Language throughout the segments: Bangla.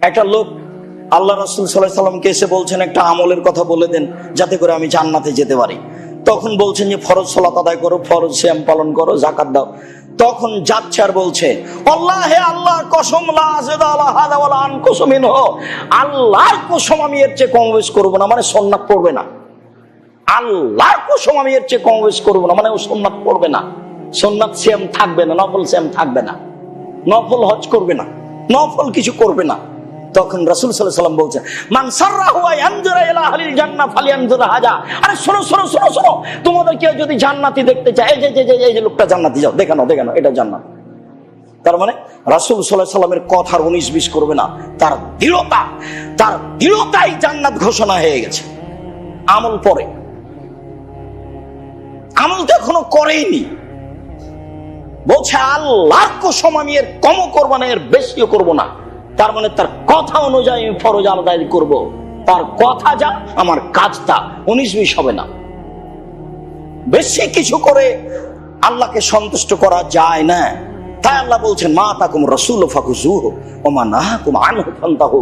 একটা লোক আল্লাহ রাসূল সাল্লাল্লাহু আলাইহি সাল্লামকে এসে বলছেন, একটা আমলের কথা বলে দেন যাতে করে আমি জান্নাতে যেতে পারি। তখন বলছেন যে ফরজ সালাত আদায় করো, ফরজ সিয়াম পালন করো, যাকাত দাও। তখন যাচ্ছে আর বলছে, আল্লাহে আল্লাহর কসম, লা আযিদু আলা হাযা ওয়ালা আনকুসু মিনহু, আল্লাহর কসম আমি এর চেয়ে কম বেশি করব না, মানে সুন্নাত পড়বে না। আল্লাহর কসম আমি এর চেয়ে কম বেশি করব না, মানে ও সুন্নাত পড়বে না, সুন্নাত সিয়াম থাকবে না, নফল সিয়াম থাকবে না, নফল হজ করবে না, নফল কিছু করবে না। তখন রাসূল সাল্লাল্লাহু আলাইহি ওয়াসাল্লাম বলছেন, মান সাররাহু ইয়ানজুরা ইলা আহলিল জান্নাহ ফালইয়ানজুর হাজা। আরে শোনো শোনো শোনো শোনো, তোমাদের কেউ যদি জান্নাতি দেখতে চায়, এই যে লোকটা জান্নাতি, যাও দেখানো এটা জান্নাত। তার মানে রাসূল সাল্লাল্লাহু আলাইহি ওয়াসাল্লামের কথার 19-20 করবে না, তার দৃঢ়তাই জান্নাত ঘোষণা হয়ে গেছে। আমল পরে, আমল তো এখনো করেইনি, বলছে আল্লাহর কসম আমি এর কমও করবো না, এর বেশিও করবো না। তার মানে তার কথা অনুযায়ী আমি ফরজ আদায় করব, তার কথা যা আমার কাজ তা, 19-20 হবে না। বেশি কিছু করে আল্লাহকে সন্তুষ্ট করা যায় না। তাই আল্লাহ বলছেন, মা তাকুম রাসূলু ফাকুযুহু ওয়া মা নাহাকুম আনহু ফান্তাহু।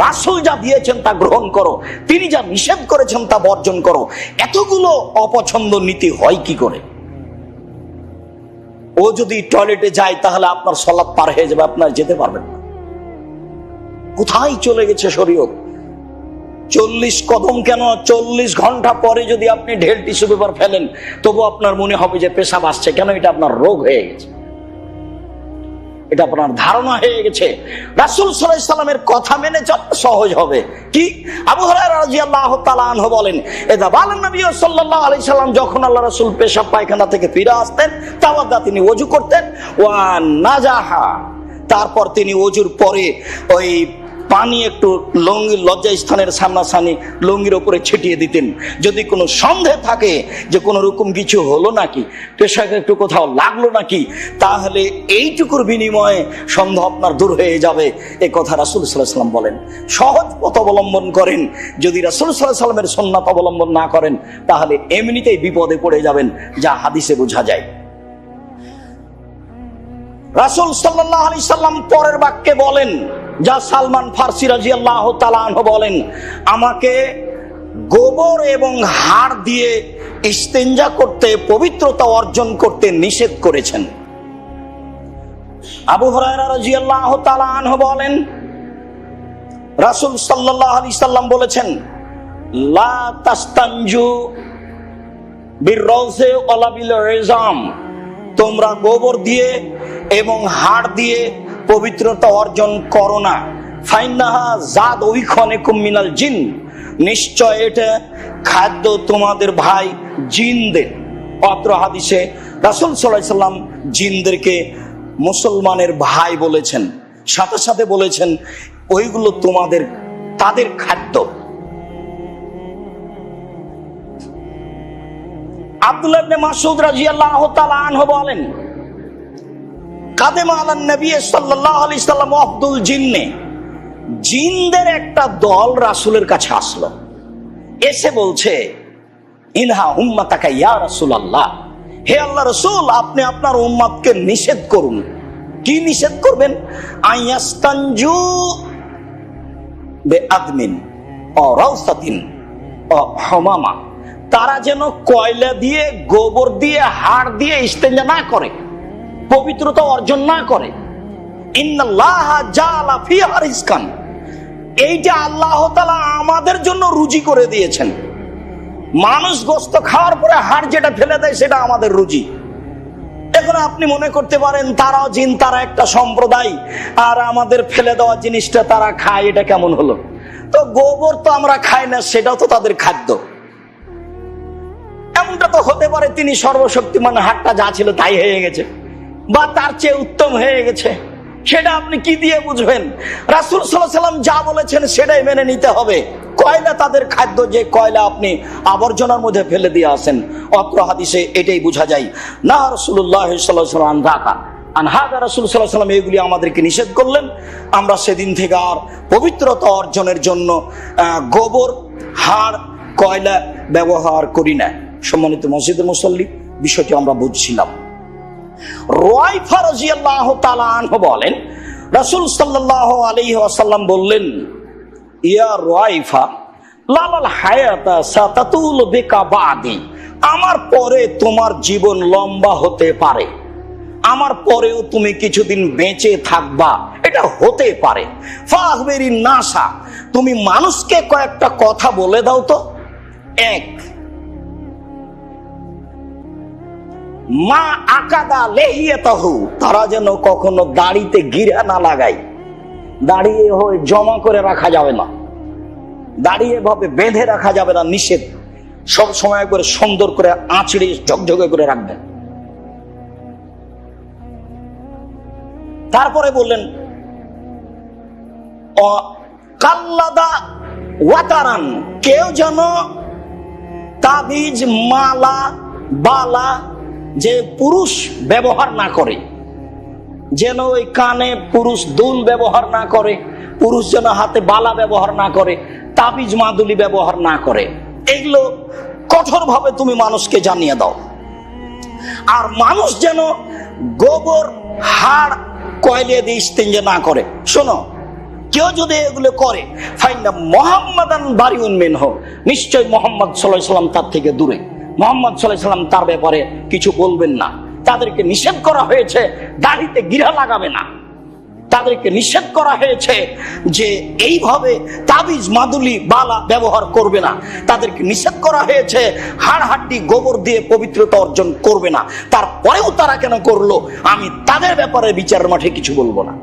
রাসূল যা দিয়েছেন তা গ্রহণ করো, তিনি যা নিষেধ করেছেন তা বর্জন করো। এতগুলো অপছন্দ নীতি হয় কি করে? ও যদি টয়লেটে যায় তাহলে আপনার সালাত পার হয়ে যাবে, আপনার যেতে পারবেন না। কোথায় চলে গেছে শরীয়ত? 40 কদম কেন, 40 ঘন্টা পরে যদি আপনি ঢেল টিস্যু পেপার ফেলেন, তবু আপনার মনে হবে যে পেশাব আসছে। কেন? এটা আপনার রোগ হয়ে গেছে, এটা আপনার ধারণা হয়ে গেছে। রাসূল সাল্লাল্লাহু আলাইহি সাল্লামের কথা মেনে চলা সহজ হবে। কি? আবু হুরায়রা রাদিয়াল্লাহু তাআলা আনহু বলেন, এদা বালান নবী সাল্লাল্লাহু আলাইহি সাল্লাম, যখন আল্লাহ রাসূল পেশাব পায়খানা থেকে ফিরে আসতেন, তাওয়াদ্দা, তিনি ওযু করতেন, ওয়া নাজাহা, তারপর তিনি ওযুর পরে ওই পানি একটু লুঙ্গির লজ্জা স্থানের সামনাসামনি লুঙ্গির উপরে ছিটিয়ে দিতেন। যদি কোনো সন্দেহ থাকে যে কোনো রকম কিছু হলো নাকি, পেশাব একটু কোথাও লাগলো নাকি, তাহলে এইটুকুর বিনিময়ে সন্দেহ আপনার দূর হয়ে যাবে। এই কথা রাসূল সাল্লাল্লাহু আলাইহি সাল্লাম বলেন। সহজ পথ অবলম্বন করেন। যদি রাসূল সাল্লাল্লাহু আলাইহি সাল্লামের সুন্নাত অবলম্বন না করেন, তাহলে এমনিতেই বিপদে পড়ে যাবেন, যা হাদিসে বোঝা যায়। রাসূল সাল্লাল্লাহু আলাইহি সাল্লাম পরের বাক্যে বলেন, যা সালমান ফারসি রাদিয়াল্লাহু তাআলা আনহু বলেন, আমাকে গোবর এবং হাড় দিয়ে ইস্তেঞ্জা করতে, পবিত্রতা অর্জন করতে নিষেধ করেছেন। আবু হুরায়রা রাদিয়াল্লাহু তাআলা আনহু বলেন, রাসূল সাল্লাল্লাহু আলাইহি সাল্লাম বলেছেন, লা তাস্তানজু বিররাউসি ওয়ালা বিল ইজাম, তোমরা গোবর দিয়ে এবং হাড় দিয়ে পবিত্রতা অর্জন করো না। ফাইন্নাহা জাদ ওইখানেকুম মিনাল জিন, নিশ্চয় এটা খাদ্য তোমাদের ভাই জিনদের। অত্র হাদিসে রাসূল সাল্লাল্লাহু আলাইহি সাল্লাম জিনদেরকে মুসলমানের ভাই বলেছেন, সাথে সাথে বলেছেন ওইগুলো তাদের খাদ্য। আব্দুল্লাহ ইবনে মাসউদ রাদিয়াল্লাহু তাআলা আনহু বলেন, কাদেমা আলান নবী সাল্লাল্লাহু আলাইহি সাল্লাম আব্দুল জিন্নে, জিনদের একটা দল রাসূলের কাছে আসলো, এসে বলছে, ইনহা উম্মাতাকা ইয়া রাসূলুল্লাহ, হে আল্লাহর রাসূল, আপনি আপনার উম্মতকে নিষেধ করুন। কি নিষেধ করবেন? আয়াস্তানজু বিআদমিন ও রাউসাতিন ও হামামা, তারা যেন কয়লা দিয়ে, গোবর দিয়ে, হাড় দিয়ে ইস্তেঞ্জা না করে, পবিত্রতা অর্জন না করে। ইন্নাল্লাহা জাআলা ফিহা রিজকান, এইটা আল্লাহ তাআলা আমাদের জন্য রুজি করে দিয়েছেন। মানুষ গোশত খাওয়ার পরে হাড় যেটা ফেলে দেয় সেটা আমাদের রুজি। এখন আপনি মনে করতে পারেন তারাও জিন, তারা একটা সম্প্রদায়, আর আমাদের ফেলে দেওয়া জিনিসটা তারা খায়, এটা কেমন হলো? তো গোবর তো আমরা খাই না, সেটাও তো তাদের খাদ্য। এমনটা তো হতে পারে তিনি সর্বশক্তিমান, হাড়টা যা ছিল তাই হয়ে গেছে, বা তার চেয়ে উত্তম হয়ে গেছে। সেটা আপনি কি দিয়ে বুঝবেন? রাসূল সাল্লাল্লাহু আলাইহি সাল্লাম যা বলেছেন সেটাই মেনে নিতে হবে। কয়লা তাদের খাদ্য, যে কয়লা আপনি আবর্জনার মধ্যে ফেলে দিয়ে আসেন। অত্র হাদিসে এটাই বোঝা যায়। না রাসূলুল্লাহ সাল্লাল্লাহু আলাইহি ওয়াসাল্লাম আনহাদা, রাসূল সাল্লাল্লাহু আলাইহি ওয়াসাল্লাম এগুলি আমাদেরকে নিষেধ করলেন। আমরা সেদিন থেকে আর পবিত্রতা অর্জনের জন্য গোবর, হাড়, কয়লা ব্যবহার করি না। সম্মানিত মসজিদের মুসল্লি, বিষয়টি আমরা বুঝছিলাম। রুয়াইফা রাদিয়াল্লাহু তাআলা আনহু বলেন, রাসূল সাল্লাল্লাহু আলাইহি ওয়াসাল্লাম বললেন, ইয়া রাইফা লাল হায়াতা সাতাতুল বিকা বাদি, আমার পরে তোমার জীবন লম্বা হতে পারে, আমার পরেও তুমি কিছুদিন বেঁচে থাকবা, এটা হতে পারে। ফাখবিরি নাসা, তুমি মানুষকে কয়েকটা কথা বলে দাও তো। এক, মা আকাদা লেহিয়াতাহু, তারা যেন কখনো দাড়িতে গিরা না লাগায়। দাঁড়িয়ে হয়ে জমা করে রাখা যাবে না, দাঁড়িয়ে ভাবে বেঁধে রাখা যাবে না, নিষেধ। সব সময় করে সুন্দর করে আঁচড়ে ঝকঝকে করে রাখবেন। তারপরে বললেন কাল্লাদা ওয়াতারান, কেউ যেন তাবিজ মালা বালা যে পুরুষ ব্যবহার না করে, যেন ওই কানে পুরুষ দুল ব্যবহার না করে, পুরুষ যেন হাতে বালা ব্যবহার না করে, তাবিজ মাদুলি ব্যবহার না করে। এগুলো কঠোর ভাবে তুমি মানুষকে জানিয়ে দাও। আর মানুষ যেন গোবর হাড় কয়লে দিয়ে ইস্তেঞ্জা না করে। শোনো, কেউ যদি এগুলো করে, ফাইনা মুহাম্মাদান বারিউন মিনহু, নিশ্চয় মুহাম্মদ সাল্লাল্লাহু আলাইহি ওয়াসাল্লাম তার থেকে দূরে। মুহাম্মদ সাল্লাল্লাহু আলাইহি ওয়াসাল্লাম তার ব্যাপারে কিছু বলবেন না। তাদেরকে নিষেধ করা হয়েছে দাড়িতে গিরা লাগাবে না, তাদেরকে নিষেধ করা হয়েছে যে এইভাবে তাবিজ মাদুলি বালা ব্যবহার করবে না, তাদেরকে নিষেধ করা হয়েছে হাড় হাড্ডি গোবর দিয়ে পবিত্রতা অর্জন করবে না। তারপরেও তারা কেন করলো, আমি তাদের ব্যাপারে বিচারের মাঠে কিছু বলবো না।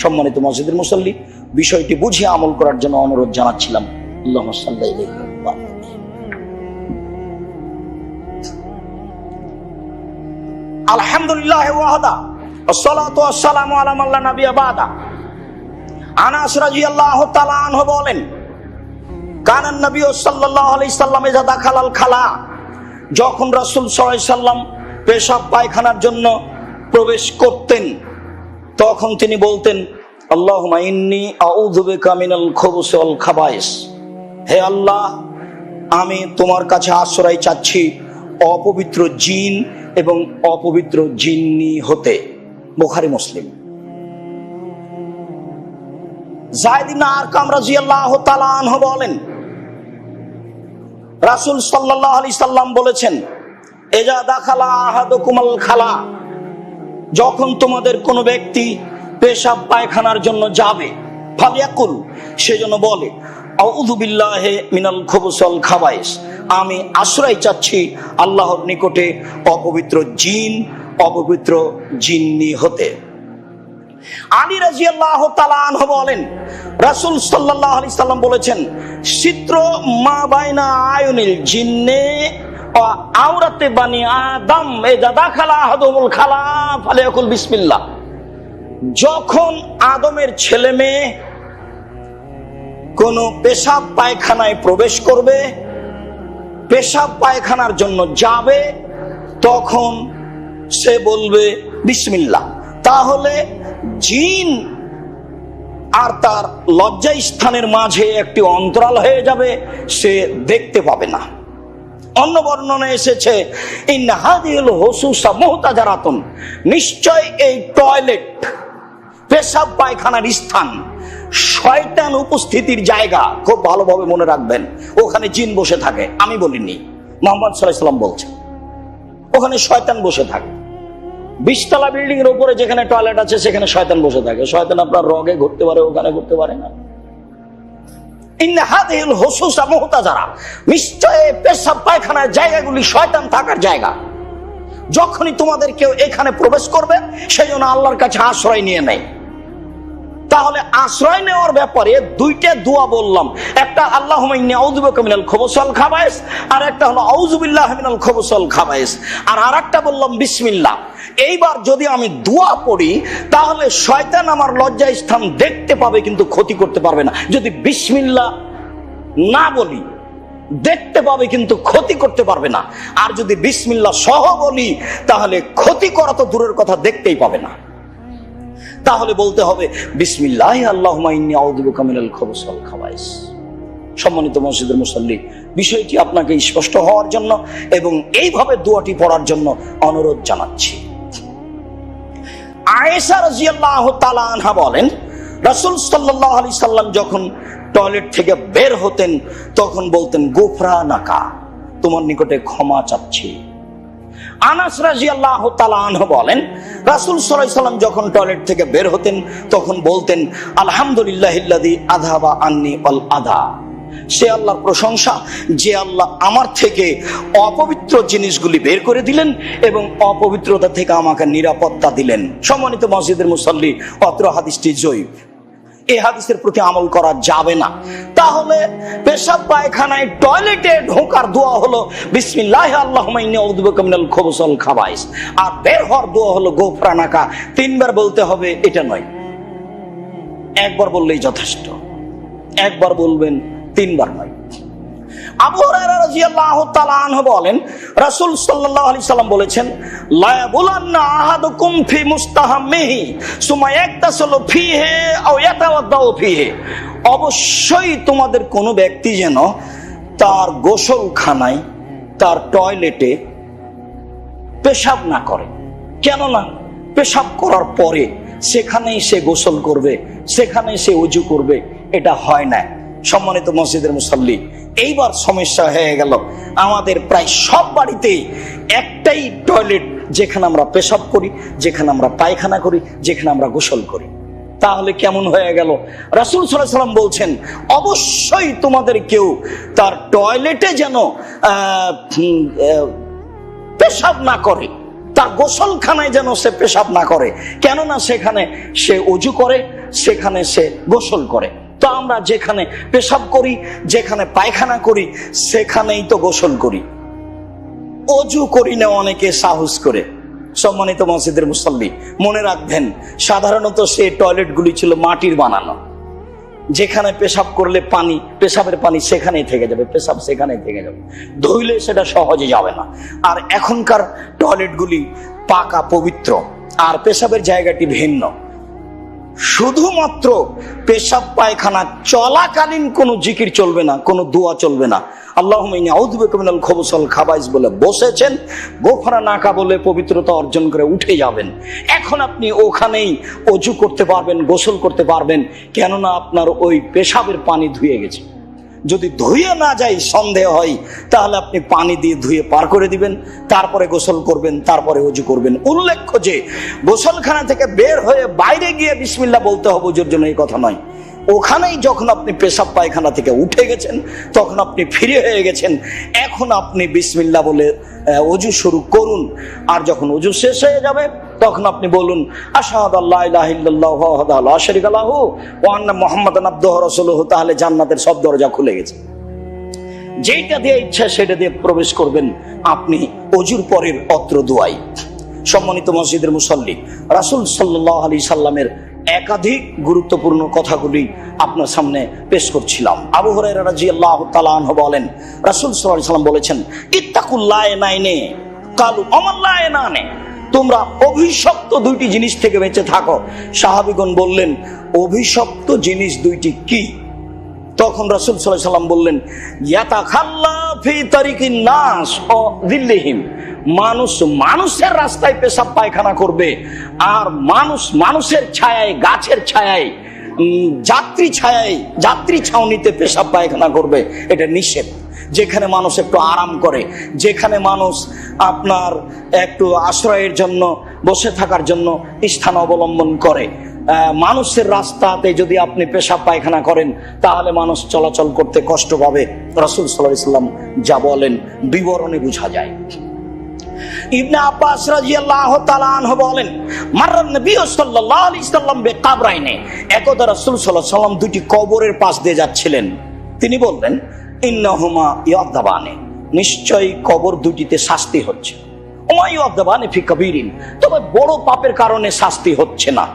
সম্মানিত মসজিদের মুসল্লি, বিষয়টি বুঝিয়ে আমল করার জন্য অনুরোধ জানাচ্ছিলাম। আল্লাহুম্মা সাল্লি আলাইহি ওয়া সাল্লাম। আলহামদুলিল্লাহ ওয়াহদা আসসালাতু ওয়াসসালামু আলা মান লা নাবিয়্যা বাদা। আনাস রাদিয়াল্লাহু তাআলা আনহু বলেন, কানান নবী সাল্লাল্লাহু আলাইহি সাল্লাম ইযা দাখালাল খালা, যখন রাসূল সাল্লাল্লাহু আলাইহি সাল্লাম পেশাব পায়খানার জন্য প্রবেশ করতেন, তখন তিনি বলতেন, আল্লাহুম্মা ইন্নী আউযু বিকা মিনাল খুবুসি ওয়াল খাবায়েস, হে আল্লাহ, আমি তোমার কাছে আশ্রয় চাচ্ছি অপবিত্র জিন এবং অপবিত্র জিন্নি হতে। বুখারী মুসলিম। যায়েদ ইবনে আরকাম রাদিয়াল্লাহু তাআলা আনহু বলেন, রাসূল সাল্লাল্লাহু আলাইহি সাল্লাম বলেছেন, ইজা দাখালা আহাদুকুমাল খালা, যখন তোমাদের কোনো ব্যক্তি পেশাব পায়খানার জন্য যাবে, ফালিয়াকুল, সেজন্য বলে, আউযু বিল্লাহি মিনাল খুবুসি ওয়াল খাবায়েস, আমি আশ্রয় চাচ্ছি আল্লাহর নিকটে অপবিত্র জিন অপবিত্র জিন্নি হতে। আলী রাদিয়াল্লাহু তাআলা আনহু বলেন, রাসূল সাল্লাল্লাহু আলাইহি সাল্লাম বলেছেন, সিত্র মা বাইনা আয়ুনিল জিন্নে ওয়া আওরাতে বানি আদম ইযা দাখালা আহাদুহুল খালা ফালিয়াকুল বিসমিল্লাহ, যখন আদমের ছেলে মেয়ে কোন পেশাব পায়খানায় প্রবেশ করবে, পেশাব পায়খানার জন্য যাবে, তখন সে বলবে বিসমিল্লাহ। তাহলে জিন আর তার লজ্জা স্থানের মাঝে একটি অন্তরাল হয়ে যাবে, সে দেখতে পাবে না। অন্য বর্ণনায় এসেছে, ইন্না হাযিহিল হুসুসা মুহতাজারাতুন, নিশ্চয় এই টয়লেট পেশাব পায়খানার স্থান শয়তান উপস্থিতির জায়গা। খুব ভালোভাবে মনে রাখবেন, ওখানে জিন বসে থাকে। আমি বলিনি, মুহাম্মদ সাল্লাল্লাহু আলাইহি সাল্লাম বলছেন, ওখানে শয়তান বসে থাকে। 20 তলা বিল্ডিং এর উপরে যেখানে টয়লেট আছে সেখানে শয়তান বসে থাকে। শয়তান আপনার রগে ঘুরতে পারে, ওখানে ঘুরতে পারে না। ইন্না হাযিহিল হুসুসা মুহতাজারা, নিশ্চয় পেশাব পায়খানার জায়গাগুলি শয়তান থাকার জায়গা। যখনই তোমাদের কেউ এখানে প্রবেশ করবে, সেজন্য আল্লাহর কাছে আশ্রয় নিয়ে নেয়। তাহলে আশ্রয় নেওয়ার ব্যাপারে দুইটা দোয়া বললাম, একটা আল্লাহুম্মা ইন্নী আউযু বিকা মিনাল খুবুসি ওয়াল খাবায়েস, আর একটা হলো আউযু বিল্লাহি মিনাল খুবুসি ওয়াল খাবায়েস, আর আরেকটা বললাম বিসমিল্লাহ। এইবার যদি আমি দোয়া পড়ি, তাহলে শয়তান আমার লজ্জা স্থান দেখতে পাবে কিন্তু ক্ষতি করতে পারবে না। যদি বিসমিল্লাহ না বলি, দেখতে পাবে কিন্তু ক্ষতি করতে পারবে না। আর যদি বিসমিল্লাহ সহ বলি, তাহলে ক্ষতি করা তো দূরের কথা, দেখতেই পাবে না। তাহলে বলতে হবে বিসমিল্লাহ আল্লাহুম্মা ইন্নী আউযু বিকা মিনাল খুবুসি ওয়াল খাবায়েস। সম্মানিত মসজিদের মুসল্লি, বিষয়টি আপনাকে স্পষ্ট হওয়ার জন্য এবং এইভাবে দোয়াটি পড়ার জন্য অনুরোধ জানাচ্ছি। আয়েশা রাদিয়াল্লাহু তাআলা আনহা বলেন, রাসূল সাল্লাল্লাহু আলাইহি সাল্লাম যখন টয়লেট থেকে বের হতেন তখন বলতেন গুফরানাকা, তোমার নিকটে ক্ষমা চাচ্ছি। আনাস রাদিয়াল্লাহু তাআলা আনহু বলেন, রাসূল সাল্লাল্লাহু আলাইহি সাল্লাম যখন টয়লেট থেকে বের হতেন তখন বলতেন আলহামদুলিল্লাহিল্লাযী আযহাবা আন্নী আল আযা, সে আল্লাহর প্রশংসা যে আল্লাহ আমার থেকে অপবিত্র জিনিসগুলি বের করে দিলেন এবং অপবিত্রতা থেকে আমাকে নিরাপত্তা দিলেন। সম্মানিত মসজিদের মুসল্লি, অত্র হাদিসটি জয়ীফ, এই হাদিসের প্রতি আমল করা যাবে না। তাহলে পেশাব পায়খানায় টয়লেটে ঢোকার দোয়া হলো বিসমিল্লাহি আল্লাহুম্মা ইন্নী আউযু বিকা মিনাল খুবুসি ওয়াল খাবাইস, আর বের হওয়ার দোয়া হলো গুফরানাকা। 3 বার বলতে হবে এটা নয়, একবার বললেই যথেষ্ট। একবার বলবেন, 3 বার নয়। আবু হুরায়রা রাদিয়াল্লাহু তাআলা আনহু বলেন, রাসূল সাল্লাল্লাহু আলাইহি সাল্লাম বলেছেন লা ইয়াবুলান্না আহাদুকুম ফি মুস্তাহাম্মিহি সুম্মা ইয়াগতাসিলু ফিহি আও ইয়াতাওয়াদ্দাউ ফিহি, অবশ্যই তোমাদের কোনো ব্যক্তি যেন তার গোসলখানায়, তার টয়লেটে পেশাব না করে। কেননা পেশাব করার পরে সেখানেই সে গোসল করবে, সেখানেই সে ওযু করবে, এটা হয় না। সম্মানিত মসজিদের মুসল্লি, এইবার সমস্যা হয়ে গেল, আমাদের প্রায় সব বাড়িতেই একটাই টয়লেট, যেখানে আমরা পেশাব করি, যেখানে আমরা পায়খানা করি, যেখানে আমরা গোসল করি। তাহলে কেমন হয়ে গেল? রাসূল সাল্লাল্লাহু আলাইহি সাল্লাম বলছেন অবশ্যই তোমাদের কেউ তার টয়লেটে যেন পেশাব না করে, তার গোসলখানায় যেন সে পেশাব না করে। কেননা সেখানে সে ওযু করে, সেখানে সে গোসল করে। তো আমরা যেখানে পেশাব করি, যেখানে পায়খানা করি, সেখানেই তো গোসল করি, ওযু করি না অনেকে সাহস করে। সম্মানিত মসজিদের মুসল্লি, মনে রাখবেন সাধারণত সেই টয়লেটগুলি ছিল মাটির বানানো, যেখানে পেশাব করলে পানি, পেশাবের পানি সেখানেই থেকে যাবে, পেশাব সেখানেই থেকে যাবে, ধুইলে সেটা সহজে যাবে না। আর এখনকার টয়লেটগুলি পাকা পবিত্র, আর পেশাবের জায়গাটি ভিন্ন। শুধুমাত্র পেশাব পায়খানা চলাকালীন কোনো জিকির চলবে না, কোনো দোয়া চলবে না। আল্লাহুম্মা ইন্নী আউযু বিকা মিনাল খুবুসি ওয়াল খাবাইস বলে বসেছেন, গুফরানাকা বলে পবিত্রতা অর্জন করে উঠে যাবেন। এখন আপনি ওখানেই ওযু করতে পারবেন, গোসল করতে পারবেন, কেননা আপনার ওই পেশাবের পানি ধুয়ে গেছে। যদি ধুয়ে না যায় সন্দেহ হয়, তাহলে আপনি পানি দিয়ে ধুয়ে পার করে দিবেন, তারপরে গোসল করবেন, তারপরে ওযু করবেন। উল্লেখ্য যে গোসলখানা থেকে বের হয়ে বাইরে গিয়ে বিসমিল্লাহ বলতে হবে ওযুর জন্য, এই কথা নয়। ওখানেই যখন আপনি পেশাব পায়খানা থেকে উঠে গেছেন, তখন আপনি ফিরে হয়ে গেছেন, এখন আপনি বিসমিল্লাহ বলে ওযু শুরু করুন। আর যখন ওযু শেষ হয়ে যাবে তখন আপনি বলুন আশহাদু আল্লা ইলাহা ইল্লাল্লাহু ওয়াহদাহু লা শারীকা লাহু ওয়া আন্না মুহাম্মাদান আবদুহু ওয়া রাসূলুহু। তাহলে জান্নাতের সব দরজা খুলে গেছে। যেটা দিয়ে ইচ্ছা সেটা দিয়ে প্রবেশ করবেন আপনি ওযুর পরের অত্র দোয়াই। সম্মানিত মসজিদের মুসল্লি, রাসূল সাল্লাল্লাহু আলাইহি সাল্লামের একাধিক গুরুত্বপূর্ণ কথাগুলি আপনার সামনে পেশ করছিলাম। আবু হুরায়রা রাদিয়াল্লাহু তাআলা আনহু বলেন, রাসূল সাল্লাল্লাহু আলাইহি সাল্লাম বলেছেন ইত্তাকুল লায়নাইনে কালু আমাল লায়নানে, তোমরা অভিশপ্ত 2টি জিনিস থেকে বেঁচে থাকো। সাহাবীগণ বললেন অভিশপ্ত জিনিস 2টি কি? তখন রাসূল সাল্লাল্লাহু আলাইহি সাল্লাম বললেন ইয়াতাখাল্লা ফি তারিকিন নাস ও যিল্লিহিম, মানুষ মানুষের রাস্তায় পেশাব পায়খানা করবে, আর মানুষ মানুষের ছায়ায়, গাছের ছায়ায়, যাত্রী ছাউনিতে পেশাব পায়খানা করবে। এটা নিষেধ। যেখানে মানুষ একটু আরাম করে, যেখানে মানুষ আপনার একটু আশ্রয়ের জন্য, বসে থাকার জন্য স্থান অবলম্বন করে, মানুষের রাস্তাতে যদি আপনি পেশাব পায়খানা করেন তাহলে মানুষ চলাচল করতে কষ্ট পাবে। রাসূল সাল্লাল্লাহু আলাইহি সাল্লাম যা বলেন বিবরণে বোঝা যায়। ইবনে আব্বাস রাদিয়াল্লাহু তাআলা আনহু বলেন মাররান নবী সাল্লাল্লাহু আলাইহি সাল্লাম বিকাবরাইনে, একদা রাসূল সাল্লাল্লাহু আলাইহি সাল্লাম 2টি কবরের পাশ দিয়ে যাচ্ছিলেন। তিনি বললেন ইন্নাহুমা ইয়াদাবানে, নিশ্চয়ই কবর 2টিতে শাস্তি হচ্ছে। ওমা ইয়াদাবানে ফি কাবীরিন, তবে বড় পাপের কারণে শাস্তি হচ্ছে না।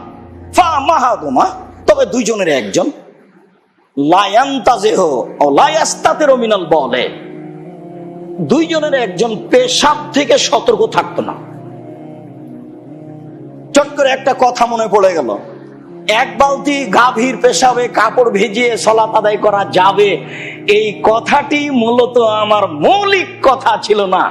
ফা মাহাদুমা, তবে 2 জনের একজন লা ইয়ান্তাজিহু ও লা ইয়াস্তাতিরু মিনাল বলে, 2 জনের একজন পেশাব থেকে সতর্ক থাকতো না। চট করে একটা কথা মনে পড়ে গেল, 1 বালতি গাভীর পেশাবে কাপড় ভিজিয়ে সালাত আদায় করা যাবে, এই কথাটি মূলত আমার মৌলিক কথা ছিল না।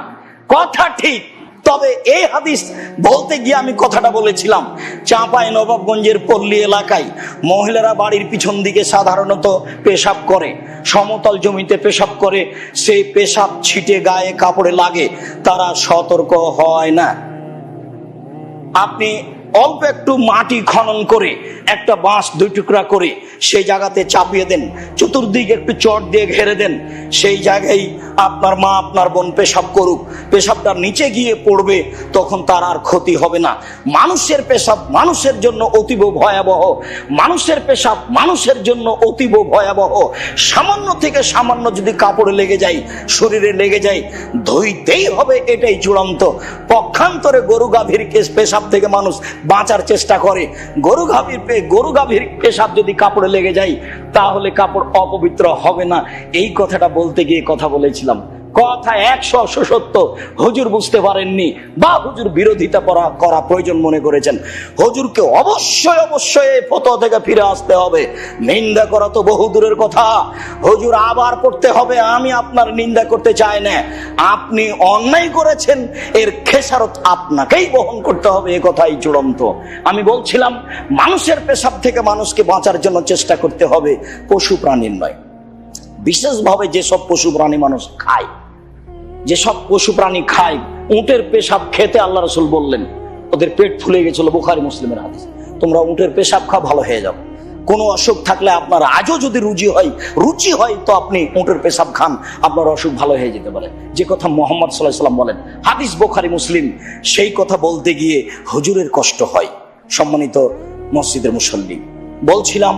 কথা ঠিক, তবে এই হাদিস বলতে গিয়ে আমি কথাটা বলেছিলাম, চাঁপাই নবাবগঞ্জের পল্লী এলাকায় মহিলারা বাড়ির পিছন দিকে সাধারণত পেশাব করে, সমতল জমিতে পেশাব করে, সেই পেশাব ছিটে গায়ে কাপড়ে লাগে, তারা সতর্ক হয় না। আপনি অল্প একটু মাটি খনন করে একটা বাঁশ 2 টুকরা করে সেই জায়গাতে চাপিয়ে দেন, চতুর্দিকে একটু চট দিয়ে ঘেরে দেন, সেই জায়গায় আপনার মা আপনার বোন পেশাব করুক, পেশাবটা নিচে গিয়ে পড়বে, তখন তার আর ক্ষতি হবে না। মানুষের পেশাব মানুষের জন্য অতীব ভয়াবহ, মানুষের পেশাব মানুষের জন্য অতীব ভয়াবহ। সামান্য থেকে সামান্য যদি কাপড়ে লেগে যায়, শরীরে লেগে যায়, ধুইতেই হবে, এটাই চূড়ান্ত। পক্ষান্তরে গরু গাভীর পেশাব থেকে মানুষ বাঁচার চেষ্টা করে, গরু গাভীর পেশাব যদি কাপড়ে লেগে যায় তাহলে কাপড় অপবিত্র হবে না। এই কথাটা বলতে গিয়ে কথা বলেছিলাম, কথা 100 সত্য। হুজুর বুঝতে পারেননি বা হুজুর বিরোধিতা করা প্রয়োজন মনে করেছেন, হুজুরকে অবশ্যই এই ফতোয়া থেকে ফিরে আসতে হবে। নিন্দা করা তো বহু দূরের কথা, হুজুর আবার পড়তে হবে। আমি আপনার নিন্দা করতে চাই না, আপনি অন্যায় করেছেন, এর খেসারত আপনাকেই বহন করতে হবে, এ কথাই চূড়ান্ত। আমি বলছিলাম মানুষের পেশাব থেকে মানুষকে বাঁচার জন্য চেষ্টা করতে হবে, পশু প্রাণীর নয়। বিশেষভাবে যেসব পশু প্রাণী মানুষ খায়, যেসব পশু প্রাণী খায়, উটের পেশাব খেতে আল্লাহ রাসূল বললেন, ওদের পেট ফুলে গেছিল, বুখারী মুসলিমের হাদিস, তোমরা উটের পেশাব খাও, ভালো হয়ে যাও। কোনো অসুখ থাকলে আপনার আজও যদি রুচি হয় তো আপনি উটের পেশাব খান, আপনার অসুখ ভালো হয়ে যেতে পারে। যে কথা মুহাম্মদ সাল্লাল্লাহু আলাইহি ওয়াসাল্লাম বলেন, হাদিস বুখারী মুসলিম, সেই কথা বলতে গিয়ে হুজুরের কষ্ট হয়। সম্মানিত মসজিদের মুসল্লি, বলছিলাম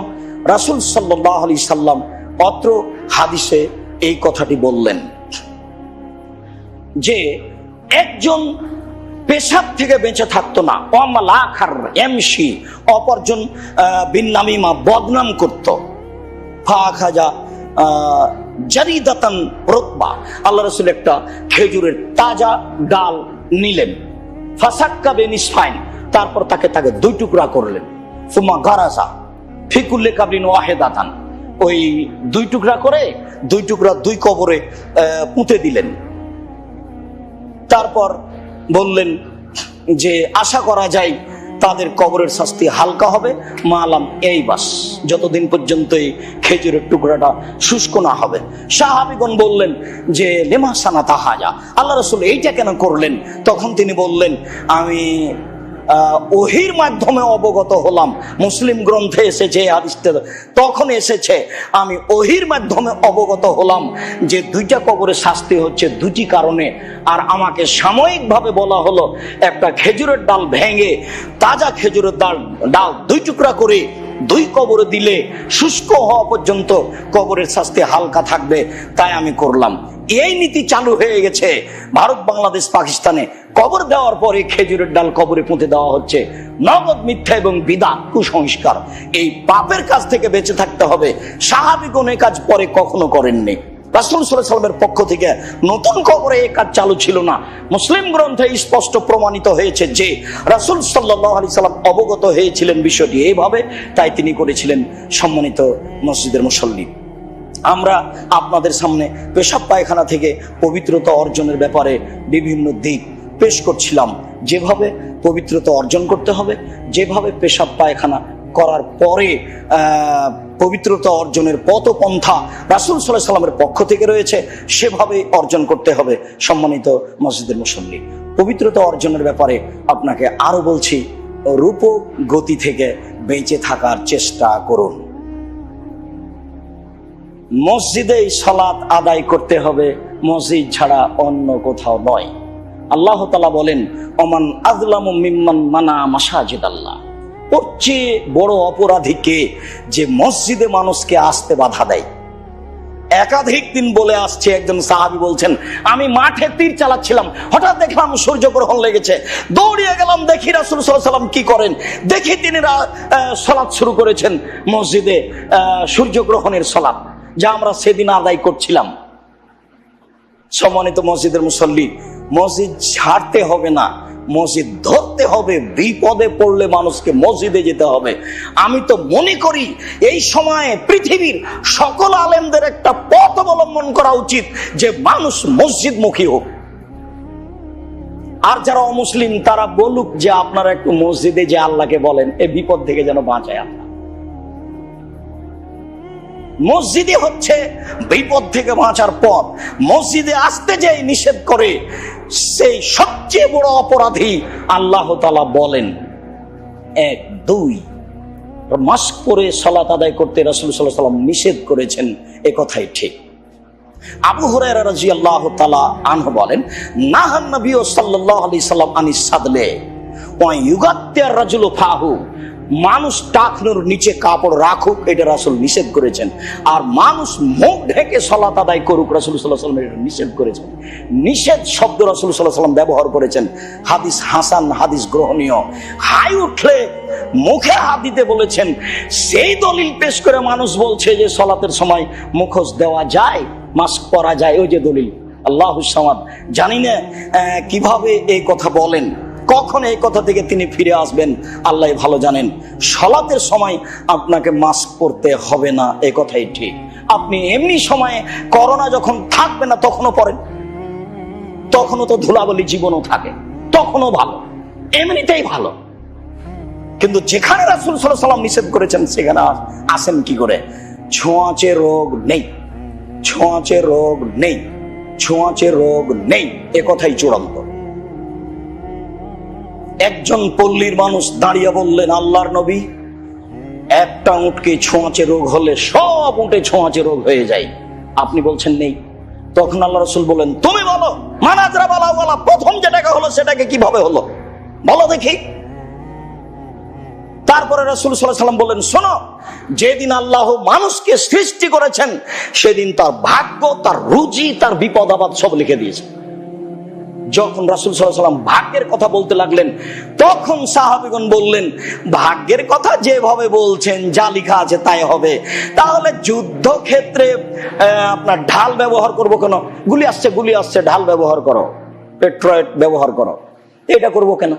রাসূল সাল্লাল্লাহু আলাইহি সাল্লাম অত্র হাদিসে এই কথাটি বললেন যে একজন পেশাব থেকে বেঁচে থাকতো না, অপরজন বিন্নামিমা বদনাম করত, জারিদাতান রুতবা, আল্লাহ রাসূল একটা খেজুরের তাজা ডাল নিলেন, ফাসাক্কা বিনিসফাইন, তারপর তাকে 2 টুকরা করলেন, সুমা গারাসা ফি কুল্লি কাবরিন ওয়াহিদাতান, ওই 2 টুকরা করে 2 টুকরা 2 কবরে পুঁতে দিলেন। তারপর বললেন যে আশা করা যায় তাদের কবরের শাস্তি হালকা হবে, মালাম এই বাস, যতদিন পর্যন্ত এই খেজুরের টুকরাটা শুষ্ক না হবে। সাহাবীগণ বললেন যে লেমা সানাতা হাজা, আল্লাহ রাসূল এইটা কেন করলেন? তখন তিনি বললেন, আমি ওহির মাধ্যমে অবগত হলাম, মুসলিম গ্রন্থে এসেছে হাদিসটা, তখন এসেছে আমি ওহির মাধ্যমে অবগত হলাম যে 2টা কবরে শাস্তি হচ্ছে 2টি কারণে, আর আমাকে সাময়িকভাবে বলা হলো একটা খেজুরের ডাল ভেঙে তাজা খেজুরের ডাল 2 টুকরা করে 2 কবরে দিলে শুষ্ক হওয়া পর্যন্ত কবরের শাস্তি হালকা থাকবে, তাই আমি করলাম। এই নীতি চালু হয়ে গেছে ভারত, বাংলাদেশ, পাকিস্তানে। কবর দেওয়ার পরে খেজুরের ডাল কবরে পুঁতে দেওয়া হচ্ছে, নগদ মিথ্যা এবং বিদআত, কুসংস্কার। এই পাপের কাজ থেকে বেঁচে থাকতে হবে। সাহাবীগণ এই কাজ পরে কখনো করেননি। রাসূল সাল্লাল্লাহু আলাইহি ওয়াসাল্লামের পক্ষ থেকে নতুন কবরে এই কাজ চালু ছিল না। মুসলিম গ্রন্থে স্পষ্ট প্রমাণিত হয়েছে যে রাসূল সাল্লাল্লাহু আলাইহি ওয়াসাল্লাম অবগত হয়েছিলেন বিষয়টি এইভাবে, তাই তিনি করেছিলেন। সম্মানিত মসজিদের মুসল্লি, আমরা আপনাদের সামনে পেশাব পায়খানা থেকে পবিত্রতা অর্জনের ব্যাপারে বিভিন্ন দিক পেশ করছিলাম, যেভাবে পবিত্রতা অর্জন করতে হবে, যেভাবে পেশাব পায়খানা করার পরে পবিত্রতা অর্জনের পথপন্থা রাসূল সাল্লাল্লাহু আলাইহি ওয়াসাল্লামের পক্ষ থেকে রয়েছে, সেভাবে অর্জন করতে হবে। সম্মানিত মসজিদের মুসল্লি, পবিত্রতা অর্জনের ব্যাপারে আপনাকে আরো বলছি, রূপ গতি থেকে বেঁচে থাকার চেষ্টা করুন। মসজিদেই সালাত আদায় করতে হবে, মসজিদ ছাড়া অন্য কোথাও নয়। আল্লাহ তাআলা বলেন, ওমান আযলামু মিম্মান মানা মাসাজিদাল্লাহ, ওর চেয়ে বড় অপরাধী কে যে মসজিদে মানুষকে আসতে বাধা দেয়। একাধিক দিন বলে আসছে, একজন সাহাবী বলছেন, আমি মাঠে তীর চালাচ্ছিলাম, হঠাৎ দেখলাম সূর্যগ্রহণ লেগেছে, দৌড়িয়ে গেলাম, দেখি রাসূল সাল্লাল্লাহু আলাইহি ওয়াসাল্লাম কি করেন, দেখি তিনি সালাত শুরু করেছেন মসজিদে, সূর্যগ্রহণের সালাত, যা আমরা সেদিন আদায় করছিলাম। সম্মানিত মসজিদের মুসল্লি, মসজিদ ছাড়তে হবে না, মসজিদ ধরতে হবে। বিপদে পড়লে মানুষকে মসজিদে যেতে হবে। আমি তো মনে করি এই সময়ে পৃথিবীর সকল আলেমদের একটা পথ অবলম্বন করা উচিত যে মানুষ মসজিদমুখী হোক। আর যারা অমুসলিম তারা বলুক যে আপনারা একটু মসজিদে যে আল্লাহকে বলেন এই বিপদ থেকে যেন বাঁচায় আল্লাহ। মসজিদে হচ্ছে বিপদ থেকে বাঁচার পথ। মসজিদে আসতে যে নিষেধ করে সেই সবচেয়ে বড় অপরাধী আল্লাহ তাআলা বলেন। 1 2 মাস্ক পরে সালাত আদায় করতে রাসূল সাল্লাল্লাহু আলাইহি ওয়াসাল্লাম নিষেধ করেছেন, এ কথাই ঠিক। আবু হুরায়রা রাদিয়াল্লাহু তাআলা আনহু বলেন, নাহান নবী সাল্লাল্লাহু আলাইহি সাল্লাম আনিস সাদলে ওয়া ইউগাত্তির রাজুলু ফাহু, মানুষ টাকনুর নিচে কাপড় রাখুক এটা রাসূল নিষেধ করেছেন। আর মানুষ মুখ ঢেকে সালাত আদায় করুক রাসূল সাল্লাল্লাহু আলাইহি ওয়াসাল্লাম এটা নিষেধ করেছেন। নিষেধ শব্দ রাসূল সাল্লাল্লাহু আলাইহি ওয়াসাল্লাম ব্যবহার করেছেন। হাদিস হাসান, হাদিস গ্রহণীয়। হাই উঠলে মুখে হাত দিতে বলেছেন, সেই দলিল পেশ করে মানুষ বলছে যে সালাতের সময় মুখোশ দেওয়া যায়, মাস্ক পরা যায়, ওই যে দলিল আল্লাহু সামাদ। জানি না কিভাবে এই কথা বলেন, কখন এই কথা থেকে তিনি ফিরে আসবেন আল্লাহ ভালো জানেন। সালাতের সময় আপনাকে মাস্ক পরতে হবে না, এই কথাই ঠিক। আপনি এমনি সময়ে করোনা যখন থাকবে না তখনও পরেন, তখনও তো ধুলাবলি জীবনও থাকে, তখনও ভালো, এমনিতেই ভালো। কিন্তু যেখানে রাসূল সাল্লাল্লাহু আলাইহি ওয়াসাল্লাম নিষেধ করেছেন সেখানে আসেন কি করে? ছোঁয়াচে রোগ নেই, ছোঁয়াচে রোগ নেই, ছোঁয়াচে রোগ নেই, এ কথাই চূড়ান্ত। একজন পল্লীর মানুষ দাঁড়িয়ে বললেন, আল্লাহর নবী, একটা উটকে ছোঁয়াচে রোগ হলে সব উটে ছোঁয়াচে রোগ হয়ে যায়, আপনি বলছেন নেই। তখন আল্লাহ রাসূল বলেন, তুমি বলো মানাজরা বালা ওয়ালা, প্রথম যেটাকে হলো সেটাকে কিভাবে হলো বলো দেখি। তারপরে রাসূল সাল্লাল্লাহু আলাইহি ওয়াসাল্লাম বলেন, শোনো, যেদিন আল্লাহ মানুষকে সৃষ্টি করেছেন সেদিন তার ভাগ্য, তার রুজি, তার বিপদ আপদ সব লিখে দিয়েছেন। যখন রাসূল সাল্লাল্লাহু আলাইহি ওয়াসাল্লাম ভাগ্যের কথা বলতে লাগলেন তখন সাহাবীগণ বললেন, ভাগ্যের কথা যেভাবে বলছেন যা লেখা আছে তাই হবে, তাহলে যুদ্ধক্ষেত্রে আপনার ঢাল ব্যবহার করবো কেন? গুলি আসছে ঢাল ব্যবহার করো, পেট্রয়েড ব্যবহার করো, এটা করবো কেন?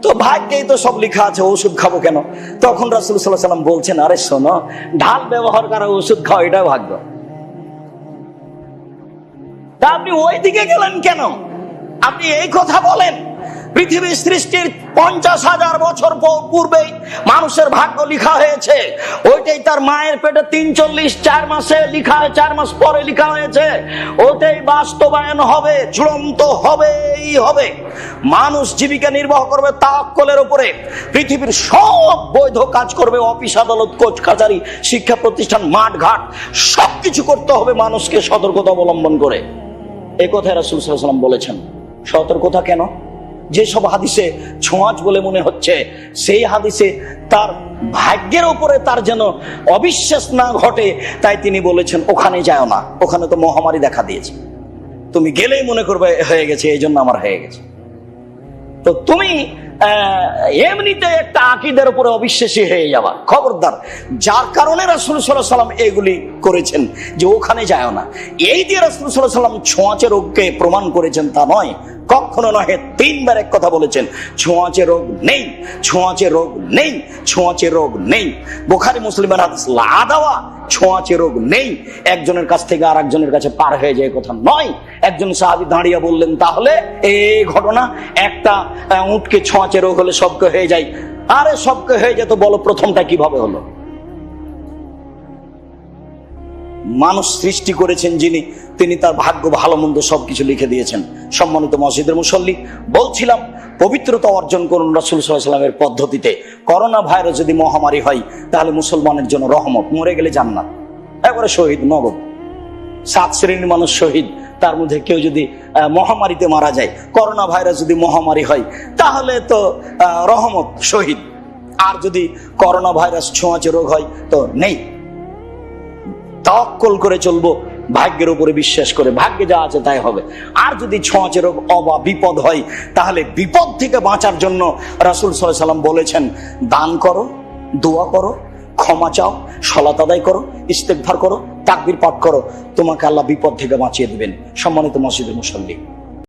তো ভাগ্যেই তো সব লেখা আছে, ওষুধ খাবো কেন? তখন রাসূল সাল্লাল্লাহু আলাইহি ওয়াসাল্লাম বলছেন, আরে শোনো, ঢাল ব্যবহার করা, ওষুধ খাও, এটা ভাগ্য। তা আপনি ওই দিকে গেলেন কেন? আপনি এই কথা বলেন, পৃথিবীর সৃষ্টির 50,000 বছর পূর্বেই মানুষের ভাগ্য লিখা হয়েছে, ওইটাই তার মায়ের পেটে 43 মাসে লিখা, 4 মাস পরে লিখা হয়েছে, ওটাই বাস্তবায়ন হবে, চূড়ান্ত হবেই হবে। মানুষ জীবিকা নির্বাহ করবে তাওয়াক্কুলের উপরে, পৃথিবীর সব বৈধ কাজ করবে, অফিস আদালত, কোর্ট কাছারি, শিক্ষা প্রতিষ্ঠান, মাঠ ঘাট সবকিছু করতে হবে মানুষকে সতর্কতা অবলম্বন করে। এই কথা রাসূল সাল্লাল্লাহু আলাইহি ওয়াসাল্লাম বলেছেন। সতর্কতা কেন? যেসব হাদিসে ছোঁয়াচ বলে মনে হচ্ছে সেই হাদিসে তার ভাগ্যের উপরে তার যেন অবিশ্বাস না ঘটে, তাই তিনি বলেছেন ওখানে যাও না, ওখানে তো মহামারী দেখা দিয়েছে, তুমি গেলেই মনে করবে হয়ে গেছে, এই জন্য আমার হয়ে গেছে। তো তুমি এমনিতে একটা আকীদার উপরে অবিশ্বাসী হয়ে যাবা, খবরদার। যার কারণে রাসূল সাল্লাল্লাহু আলাইহি ওয়াসাল্লাম এগুলি করেছেন যে ওখানে যাও না। এই দিয়ে রাসূল সাল্লাল্লাহু আলাইহি ওয়াসাল্লাম ছোঁয়াচে রোগকে প্রমাণ করেছেন তা নয়, কখনো নয়, 3 বার এক কথা বলেছেন, ছোঁয়াচে রোগ নেই, ছোঁয়াচে রোগ নেই, ছোঁয়াচে রোগ নেই। বুখারী মুসলিমের হাদিস, লা দাওয়া, ছোঁয়াচে রোগ নেই। একজনের কাছ থেকে আর একজনের কাছে পার হয়ে যায় কথা নয়। একজন সাহাবী দাঁড়িয়ে বললেন, তাহলে এই ঘটনা, একটা উটকে ছোঁয়াচে রোগ হলে সবকে হয়ে যায়, আরে সবকে হয়ে যেত, বলো প্রথমটা কিভাবে হলো? মানুষ সৃষ্টি করেছেন যিনি, তিনি তার ভাগ্য ভালো মন্দ সবকিছু লিখে দিয়েছেন। সম্মানিত মসজিদের মুসল্লি, বলছিলাম পবিত্রতা অর্জন করুন রাসূল সাল্লাল্লাহু আলাইহি ওয়াসাল্লামের পদ্ধতিতে। করোনা ভাইরাস যদি মহামারী হয় তাহলে মুসলমানের জন্য রহমত, মরে গেলে জান্নাত, একবারে শহীদ নগদ। 7 শ্রেণীর মানুষ শহীদ, তার মধ্যে কেউ যদি মহামারীতে মারা যায়, করোনা ভাইরাস যদি মহামারী হয় তাহলে তো রহমত, শহীদ। আর যদি করোনা ভাইরাস ছোঁয়াচে রোগ হয় তো নেই। তাওয়াক্কুল করে চলবো, ভাগ্যের উপরে বিশ্বাস করে, ভাগ্যে যা আছে তাই হবে। আর যদি ছোঁয়াচে রোগ অবা বিপদ হয় তাহলে বিপদ থেকে বাঁচার জন্য রাসূল সাল্লাল্লাহু আলাইহি ওয়াসাল্লাম বলেছেন, দান করো, দোয়া করো, ক্ষমা চাও, সালাত আদায় করো, ইস্তেগফার করো, তাকবীর পাঠ করো, তোমাকে আল্লাহ বিপদ থেকে বাঁচিয়ে দিবেন। সম্মানিত মসজিদের মুসল্লি।